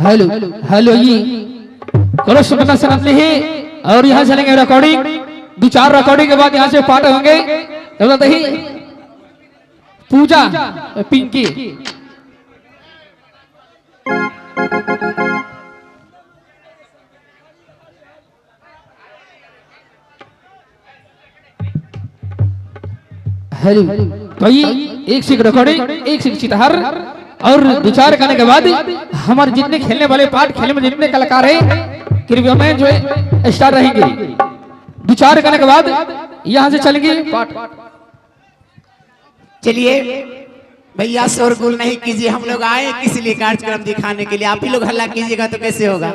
Hello hello जी करो सुनना सुनाते हैं और यहाँ चलेंगे रिकॉर्डिंग। 2-4 रिकॉर्डिंग के बाद यहाँ से पाठ होंगे। ही पूजा पिंकी हेलो तो ये एक सिख रिकॉर्डिंग एक सिख चितहर और 2-4 गाने के बाद हमारे जितने खेलने वाले पार्ट खेलने में जितने कलाकार हैं कृपया में जो है स्टार रहेंगे। 2-4 गाने के बाद यहाँ से चलेंगे पार्ट। चलिए भैया शोरगुल नहीं कीजिए, हम लोग आए किसी लिए कार्यक्रम दिखाने के लिए। आप ही लोग हल्ला कीजिएगा तो कैसे होगा,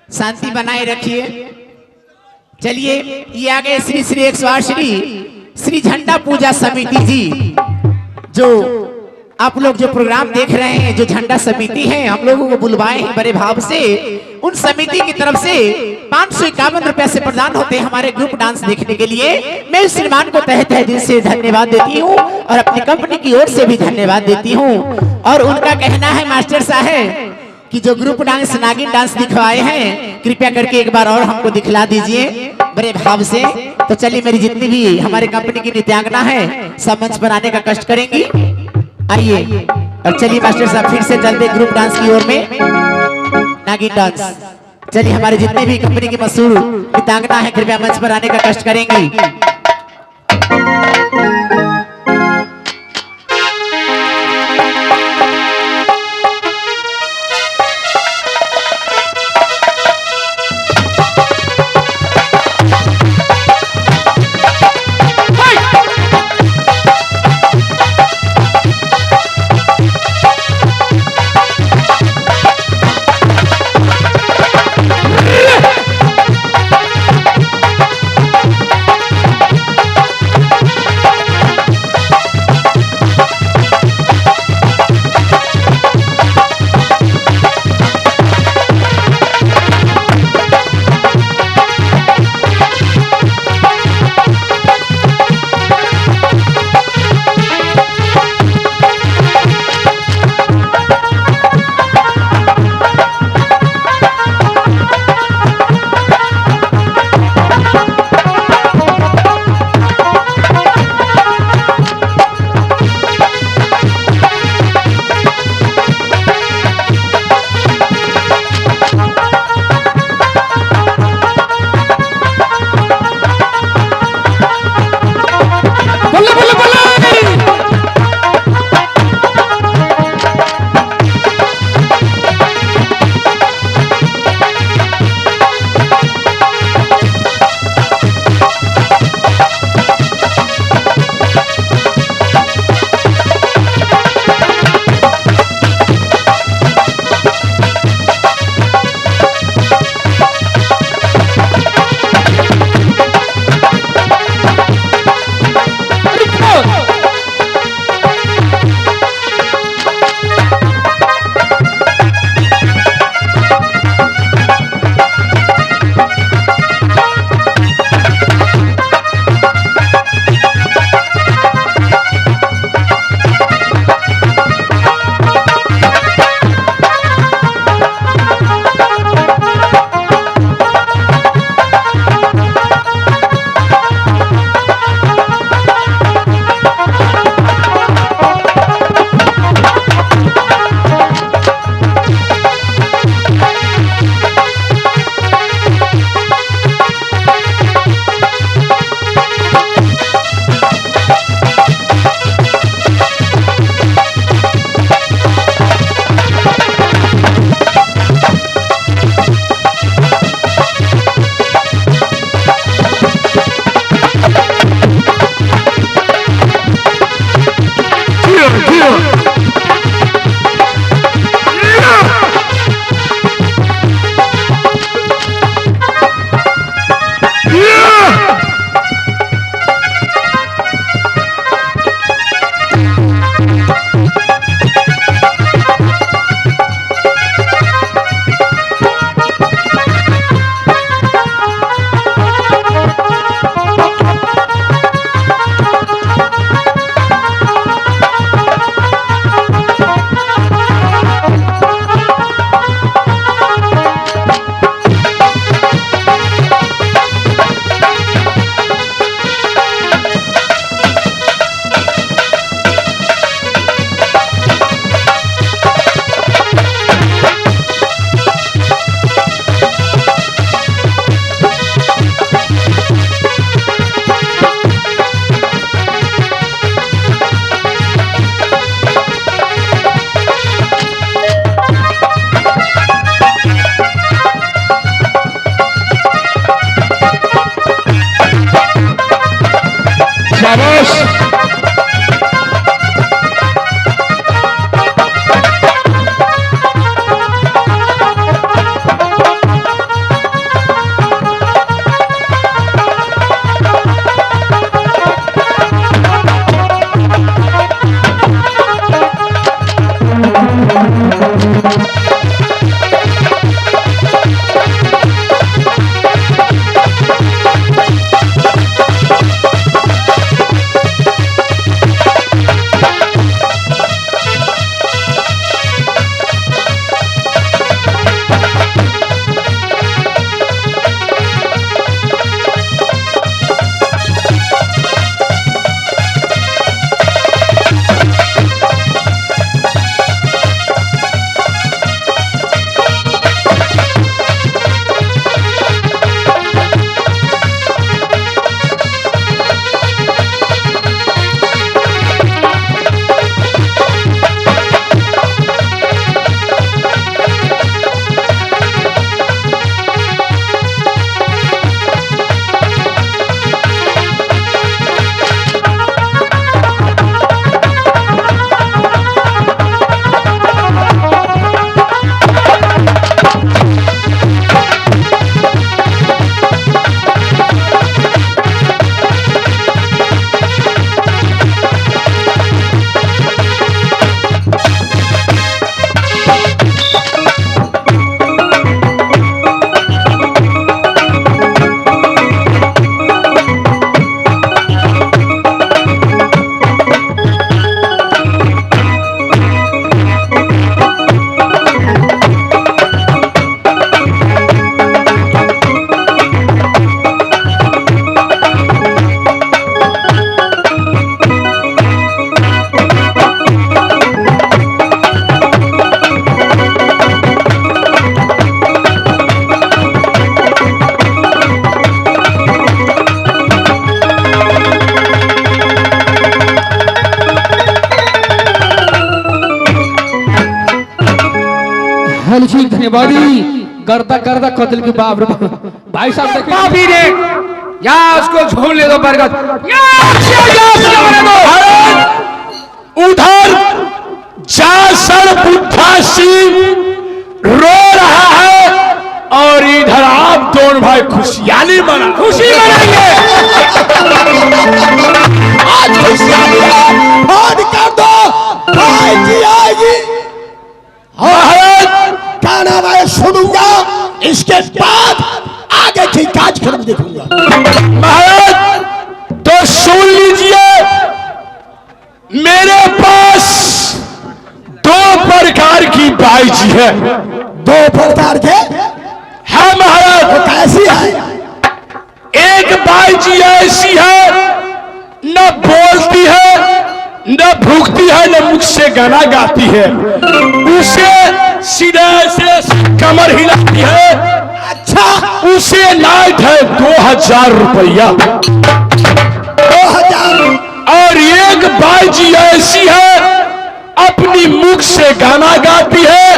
शांति बनाए रखिए। चलिए ये आगे श्री श्री 108 श्री झंडा पूजा समिति जी, जो आप लोग जो प्रोग्राम देख रहे हैं, जो झंडा समिति है हम लोगों को बुलवाए हैं बड़े भाव से। उन समिति की तरफ से 551 रुपए से प्रदान होते हैं हमारे ग्रुप डांस देखने के लिए। मैं इस श्रीमान को तहे तहे दिल से धन्यवाद देती हूँ और अपनी कंपनी की ओर से भी धन्यवाद देती हूँ। और उनका कहना है मास्टर साहब कि जो ग्रुप डांस नागिन डांस दिखवाए हैं कृपया करके एक बार और हमको दिखला दीजिए बड़े भाव से। तो चलिए मेरी जितनी भी हमारे कंपनी की नृत्यांगना है सब मंच पर आने का कष्ट करेंगी। आइए और चलिए मास्टर साहब फिर से चलते ग्रुप डांस की ओर में, नागिन डांस। चलिए हमारे जितने भी कंपनी की मशहूर नृत्यांगना है कृपया मंच पर आने का कष्ट करेंगी। शाबाश। ठीक धन्यवादी करता करता कतल के बाप रे भाई साहब देखिए पापी ने या उसको झूम ले दो बरगद उधर जासर बुद्धा सिंह रो रहा है और इधर आप दोनों भाई खुशियाली मना खुशी मनाएंगे आज खुशियाली फोन कर दो भाई जी आएगी गाना मैं सुनूंगा इसके बाद आगे की कार्यक्रम देखूंगा। महाराज तो सुन लीजिए मेरे पास दो प्रकार की बाईजी है। दो प्रकार के है महाराज। वो कैसी है? एक बाईजी ऐसी है न बोलती है न भूखती है न मुख से गाना गाती है, उसे सीधे से कमर हिलाती है। अच्छा उसे नाइट है 2000 रुपया। 2000। और एक बाईजी ऐसी है अपनी मुख से गाना गाती है,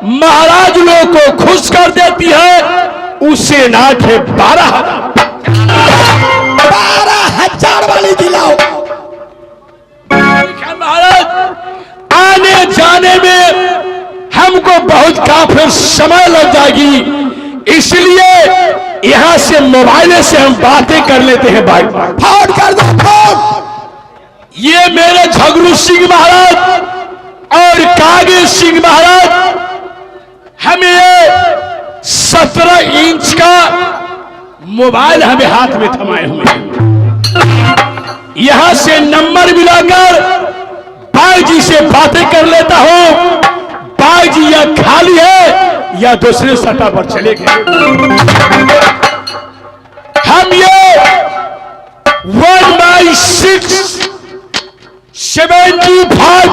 महाराज लोगों को खुश कर देती है, उसे नाइट है 12,000। 12,000 वाली दिलाओ। महाराज आने जाने में हमको बहुत काफी समय लग जाएगी, इसलिए यहां से मोबाइल से हम बातें कर लेते हैं भाई। फोन कर दो फोन। ये मेरे झगरू सिंह महाराज और कागे सिंह महाराज हमें ये 17 इंच का मोबाइल हमें हाथ में थमाए हुए हैं। यहां से नंबर मिलाकर भाई जी से बातें कर लेता हूं। भाई जी या खाली है या दूसरे सट्टा पर चले गए। हम ये 1/6 75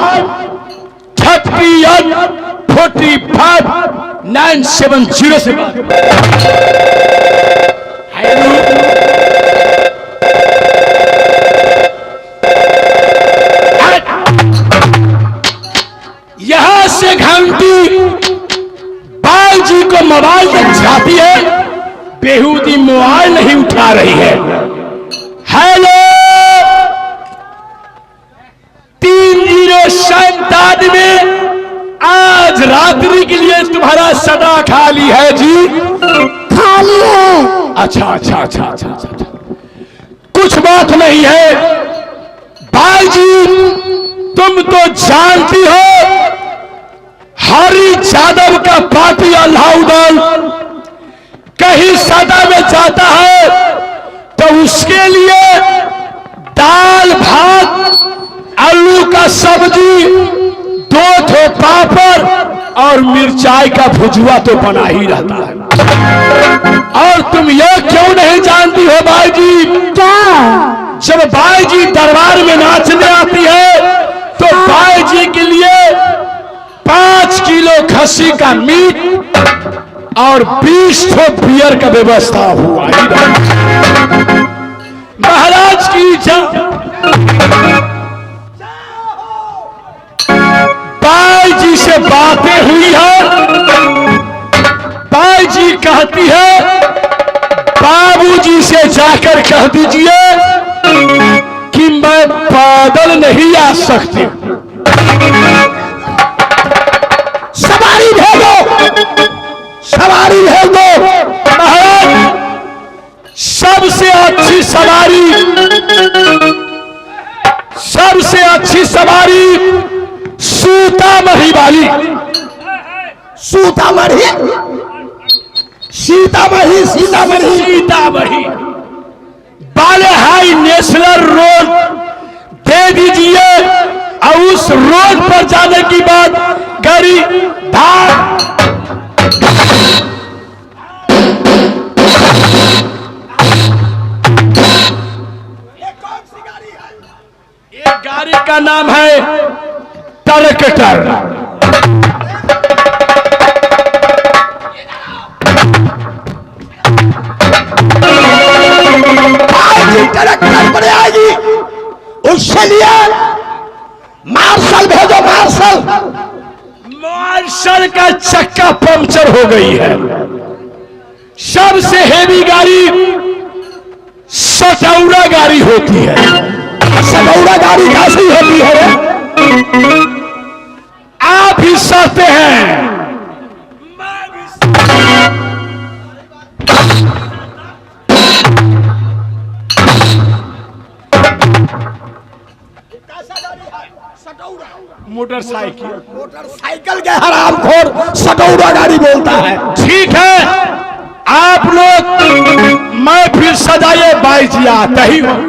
38 45 970 से बात। यहां से घंटी बाल जी को मोबाइल तक जाती है, बेहूदी मोबाइल नहीं उठा रही है। हेलो सदा खाली है जी? खाली है। अच्छा अच्छा अच्छा अच्छा अच्छा, कुछ बात नहीं है। भाई जी तुम तो जानती हो हरि यादव का पार्टी अलाउदल कहीं सदा में जाता है तो उसके लिए दाल भात आलू का सब्जी 2 ठो पापड़ और मिर्चाई का भुजुआ तो बना ही रहता है। और तुम यह क्यों नहीं जानती हो भाई जी? क्या? जब बाई जी दरबार में नाचने आती है तो बाई जी के लिए 5 किलो खस्सी का मीट और 20 ठो बियर का व्यवस्था हुआ। महाराज की बाई जी से बातें हुई है। बाई जी कहती है बाबूजी से जाकर कह दीजिए कि मैं पैदल नहीं आ सकती। सवारी भेजो, सवारी भेजो। महाराज सबसे अच्छी सवारी, सबसे अच्छी सवारी सीतामढ़ी वाली। सीतामढ़ी, सीतामढ़ी, सीतामढ़ी, सीतामढ़ी वाले हाई नेशनल रोड दे दीजिए और उस रोड पर जाने की बात गाड़ी भाग। एक गाड़ी का नाम है ट्रैक्टर। ट्रैक्टर पर आएगी, उससे लिए मार्शल भेजो, मार्शल। मार्शल का चक्का पंक्चर हो गई है। सबसे हेवी गाड़ी सटौरा गाड़ी होती है। सटौरा गाड़ी कैसी होती है? आप ही सहते हैं। मोटरसाइकिल, मोटरसाइकिल के हरामखोर सटौरा गाड़ी बोलता है। ठीक है आप लोग मैं फिर सजाइए बाई जी आते ही हो।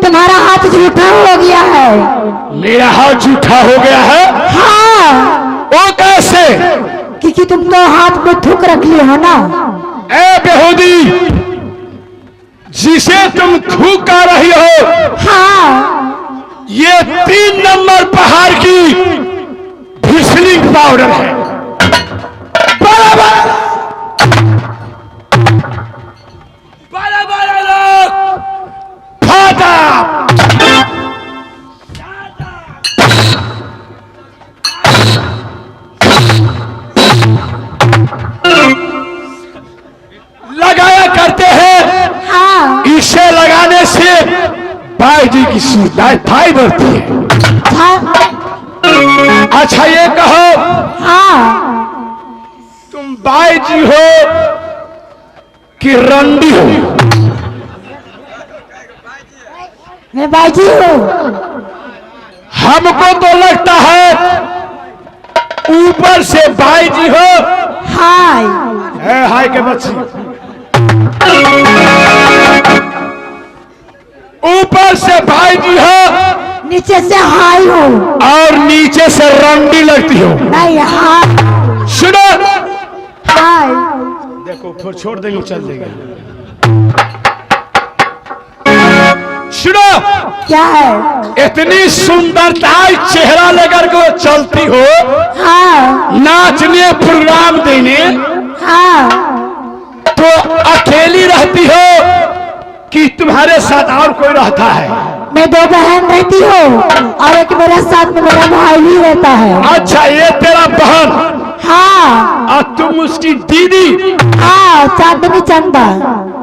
तुम्हारा हाथ झूठा हो गया है। मेरा हाथ झूठा हो गया है? हाँ। वो कैसे? क्योंकि तुम तो हाथ में थूक रख ली हो ना। ए बेहूदी, जिसे तुम थूक कर रही हो, हाँ, ये 3 नंबर पहाड़ की भिस्लिंग पाउडर है। बराबर बराबर लोग फाटा लगाया करते हैं। हाँ, इसे लगाने से बाई जी की सुंदरता बढ़ती है। हाँ, अच्छा ये कहो, हाँ, तुम बाई जी हो कि रंडी हो? मैं बाजी हूँ। हमको तो लगता है ऊपर से भाई जी हो। हाय हाय के बच्ची, ऊपर से भाई जी हो, नीचे से हाय हो और नीचे से रंडी लगती हो। नहीं हाय सुनो, हाय। देखो फिर छोड़ देंगे, चल देंगे। सुनो, क्या है? इतनी सुंदरता चेहरा लेकर के चलती हो, हाँ नाचने प्रोग्राम देने, हाँ। तो अकेली रहती हो कि तुम्हारे साथ और कोई रहता है? मैं 2 बहन रहती हूँ और एक मेरे साथ में मेरा भाई भी रहता है। अच्छा, ये तेरा बहन हाँ और तुम उसकी दीदी? हाँ, चांदनी चंदा।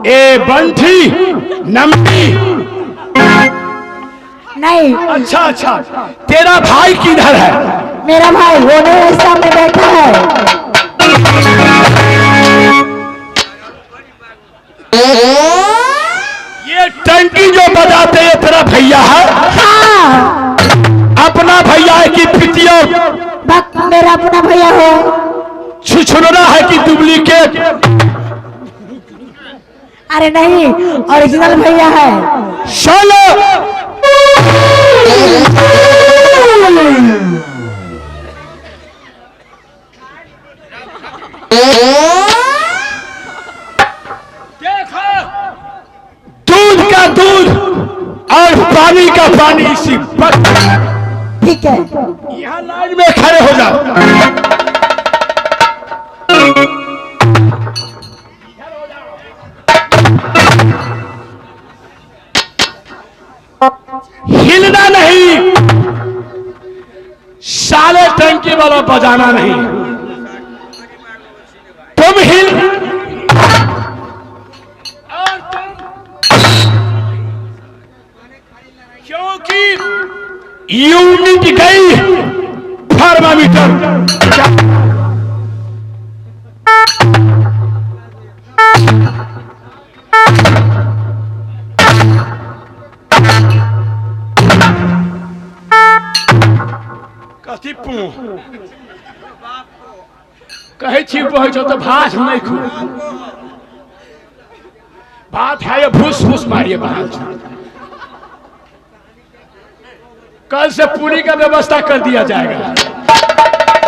ए बंठी नमकी? नहीं, अच्छा अच्छा, तेरा भाई किधर है? मेरा भाई वो मेरे सामने बैठा है। ये टंकी जो बजाते हैं तेरा भैया है? हाँ, अपना भैया है कि पितिया? मेरा अपना भैया हो। छिछुरना है कि डुप्लीकेट? अरे नहीं, ओरिजिनल भैया है। चलो, दूध का दूध और पानी का पानी इसी पर। ठीक है, यहाँ लाइन में खड़े हो जाओ। हिलना नहीं, साले टंकी वाला बजाना नहीं। तुम हिल, और क्योंकि यूनिट गई थर्मामीटर। कथी पू कहे छी बह जो तो भाष नहीं खू बात है, ये फूस फूस मारिए बात। कल से पूरी का व्यवस्था कर दिया जाएगा।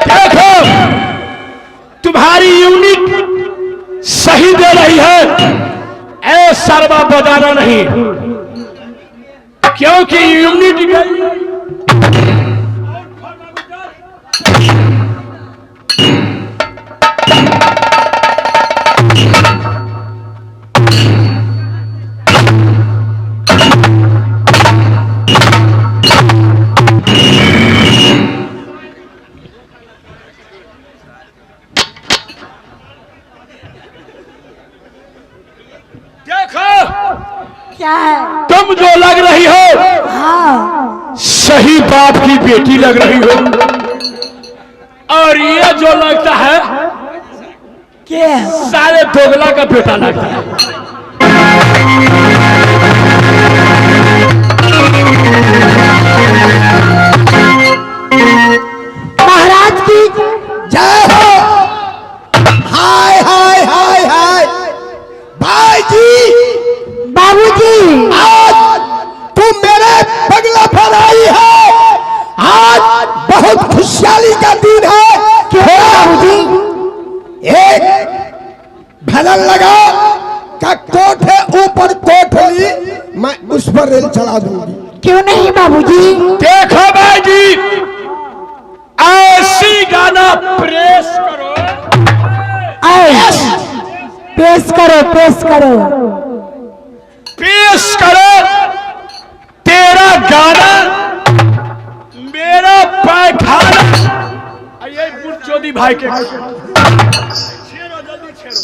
देखो, तुम्हारी यूनिट सही दे रही है, ऐ सरवा बजाना नहीं, क्योंकि यूनिट गई। क्या है? तुम जो लग रही हो, हाँ, सही बाप की बेटी लग रही हो, और ये जो लगता है क्या? सारे दोगला का बेटा लगता है। महाराज की जय हो। हाय हाय हाय हाय भाई जी, बाबूजी, आज तुम मेरे बगला पर आई है। आज बहुत खुशहाली का दिन है। क्यों बाबूजी? एक भलन लगा का कोठे ऊपर कोठली, मैं उस पर रेल चला दूंगी। क्यों नहीं बाबूजी? देखो भाई जी, ऐसी गाना प्रेस करो, पेश करो, पेश करो। पेश करो। तेरा गाना मेरा पैखाना। ये बुरचोदी भाई के छेड़ो, जल्दी छेड़ो।